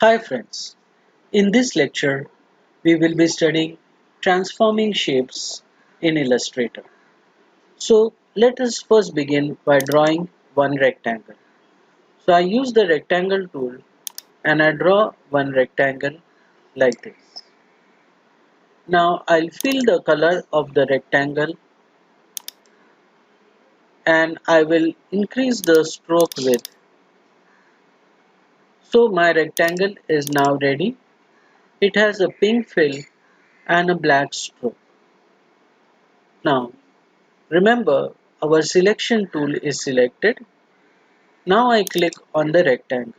Hi friends, in this lecture we will be studying transforming shapes in Illustrator. So let us first begin by drawing one rectangle. So I use the rectangle tool and I draw one rectangle like this. Now I'll fill the color of the rectangle and I will increase the stroke width. So my rectangle is now ready. It has a pink fill and a black stroke. Now remember, our selection tool is selected. Now I click on the rectangle.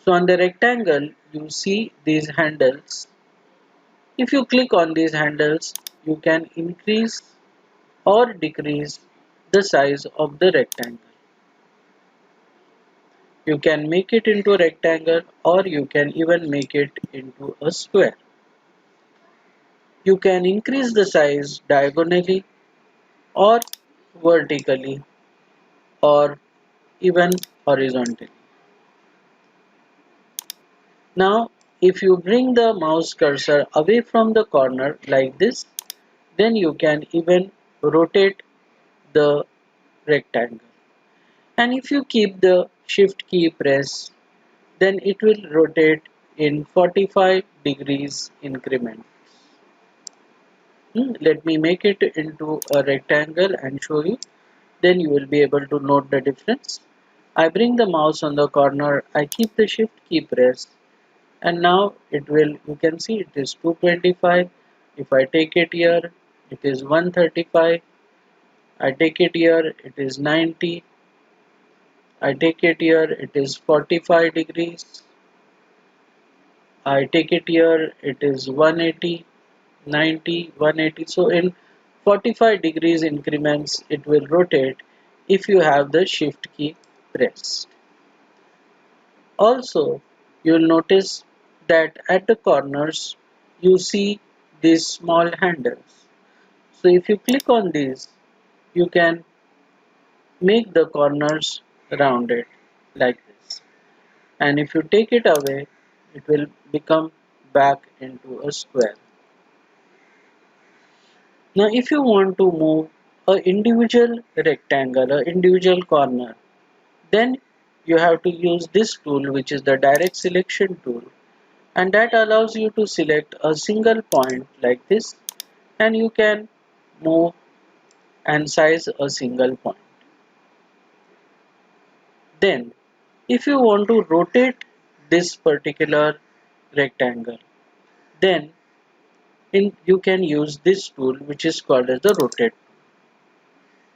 So on the rectangle, you see these handles. If you click on these handles, you can increase or decrease the size of the rectangle. You can make it into a rectangle or you can even make it into a square. You can increase the size diagonally or vertically or even horizontally. Now, if you bring the mouse cursor away from the corner like this, then you can even rotate the rectangle. And if you keep the shift key pressed, then it will rotate in 45 degrees increment. Let me make it into a rectangle and show you. Then you will be able to note the difference. I bring the mouse on the corner, I keep the shift key pressed, and now it will, you can see it is 225. If I take it here, it is 135. I take it here, it is 90. I take it here, it is 45 degrees. I take it here, it is 180, 90, 180. So in 45 degrees increments it will rotate if you have the shift key pressed. Also, you will notice that at the corners you see these small handles. So if you click on these, you can make the corners rounded like this. And if you take it away, it will become back into a square. Now if you want to move an individual rectangle, an individual corner, then you have to use this tool, which is the direct selection tool, and that allows you to select a single point like this, and you can move and size a single point. Then if you want to rotate this particular rectangle, then you can use this tool, which is called as the rotate.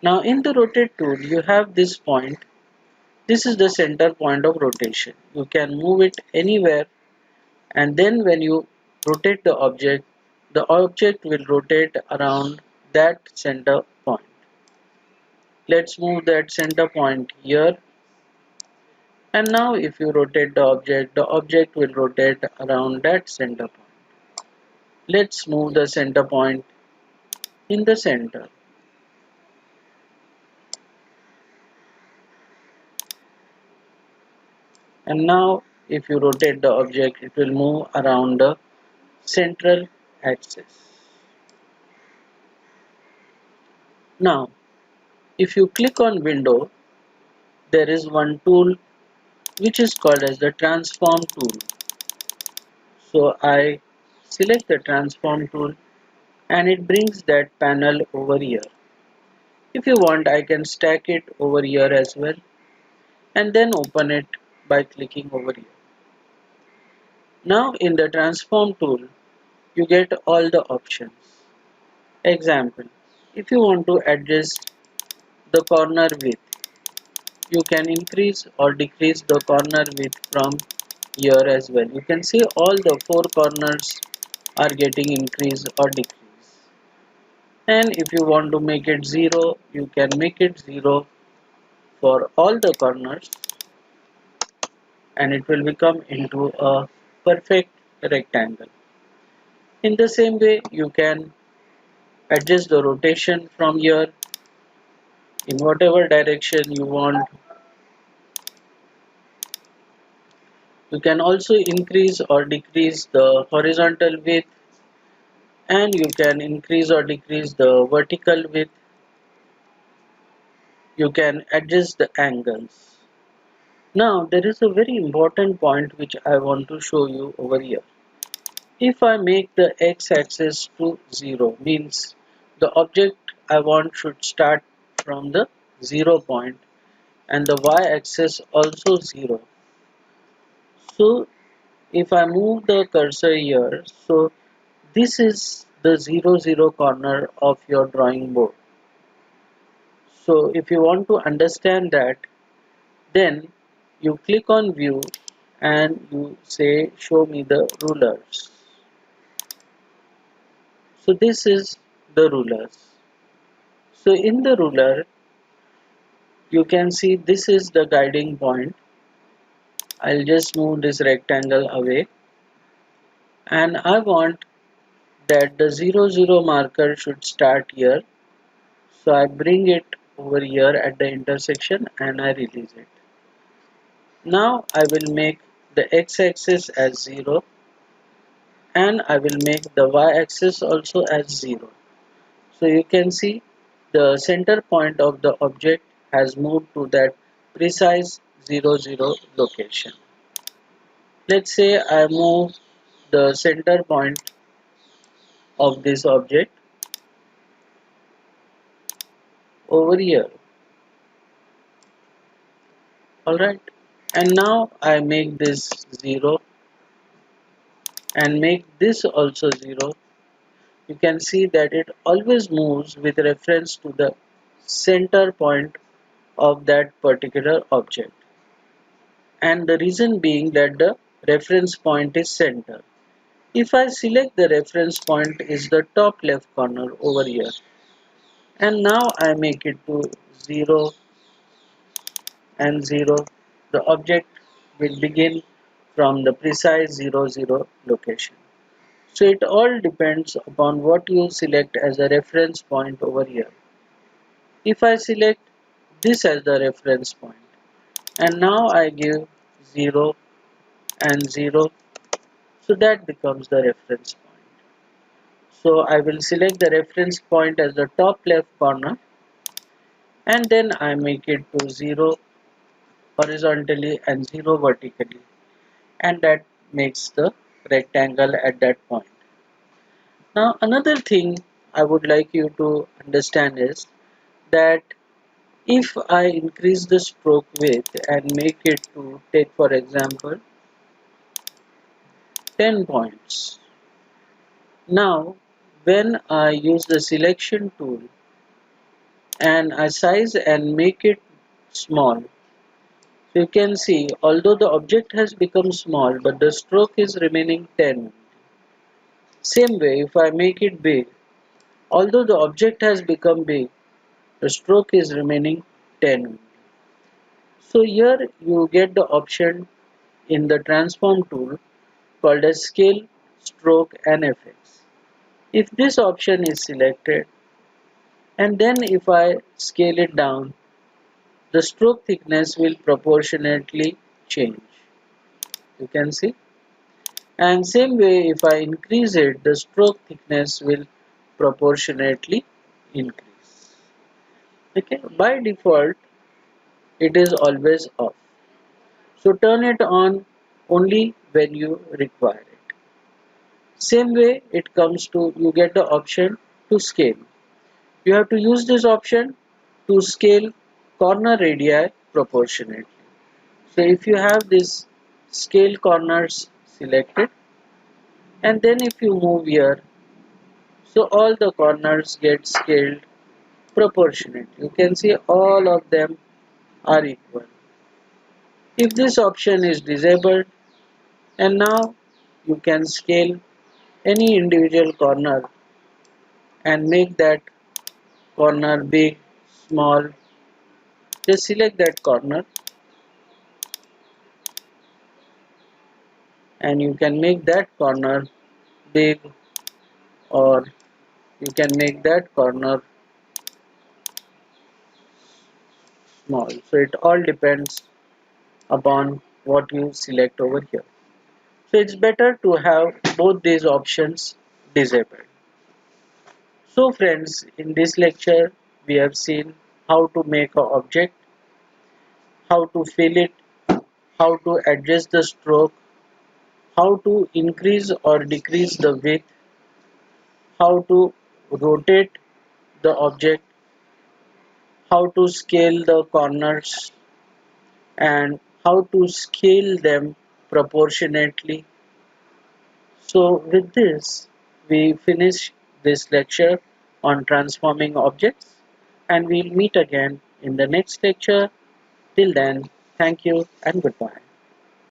Now in the rotate tool you have this point. This is the center point of rotation. You can move it anywhere, and then when you rotate the object will rotate around that center point. Let's move that center point here, and now if you rotate the object will rotate around that center point. Let's move the center point in the center. And now if you rotate the object, it will move around the central axis. Now if you click on window, there is one tool which is called as the transform tool. So I select the transform tool and it brings that panel over here. If you want, I can stack it over here as well and then open it by clicking over here. Now in the transform tool, you get all the options. Example, if you want to adjust the corner width, you can increase or decrease the corner width from here as well. You can see all the four corners are getting increased or decreased. And if you want to make it 0, you can make it 0 for all the corners and it will become into a perfect rectangle. In the same way, you can adjust the rotation from here in whatever direction you want. You can also increase or decrease the horizontal width, and you can increase or decrease the vertical width. You can adjust the angles. Now there is a very important point which I want to show you over here. If I make the x-axis to 0, means the object I want should start from the 0 point, and the y-axis also 0. So if I move the cursor here, so this is the 0 corner of your drawing board. So if you want to understand that, then you click on view and you say show me the rulers. So this is the rulers. So in the ruler you can see this is the guiding point. I'll just move this rectangle away, and I want that the 0 marker should start here. So I bring it over here at the intersection and I release it. Now I will make the x-axis as 0, and I will make the y-axis also as 0. So you can see the center point of the object has moved to that precise 0 location. Let's say I move the center point of this object over here. Alright, and now I make this 0 and make this also 0. You can see that it always moves with reference to the center point of that particular object, and the reason being that the reference point is center. If I select the reference point is the top left corner over here, and now I make it to 0 and 0, the object will begin from the precise 0 location. So it all depends upon what you select as a reference point over here. If I select this as the reference point, and now I give 0 and 0, so that becomes the reference point. So I will select the reference point as the top left corner, and then I make it to 0 horizontally and 0 vertically, and that makes the rectangle at that point. Now another thing I would like you to understand is that if I increase the stroke width and make it to, take for example, 10 points. Now when I use the selection tool and I size and make it small, so you can see although the object has become small but the stroke is remaining 10. Same way, if I make it big, although the object has become big, the stroke is remaining 10. So here you get the option in the transform tool called as scale, stroke and effects. If this option is selected, and then if I scale it down, the stroke thickness will proportionately change. You can see. And same way, if I increase it, the stroke thickness will proportionately increase. Okay, by default it is always off, so turn it on only when you require it. Same way it comes to, you get the option to scale. You have to use this option to scale corner radii proportionately. So if you have this scale corners selected, and then if you move here, so all the corners get scaled proportionate. You can see all of them are equal. If this option is disabled, and now you can scale any individual corner and make that corner big, small. Just select that corner and you can make that corner big, or you can make that corner small. So it all depends upon what you select over here. So it's better to have both these options disabled. So friends, in this lecture we have seen how to make an object, how to fill it, how to adjust the stroke, how to increase or decrease the width, how to rotate the object, how to scale the corners, and how to scale them proportionately. So with this, we finish this lecture on transforming objects, and we'll meet again in the next lecture. Till then, thank you and goodbye.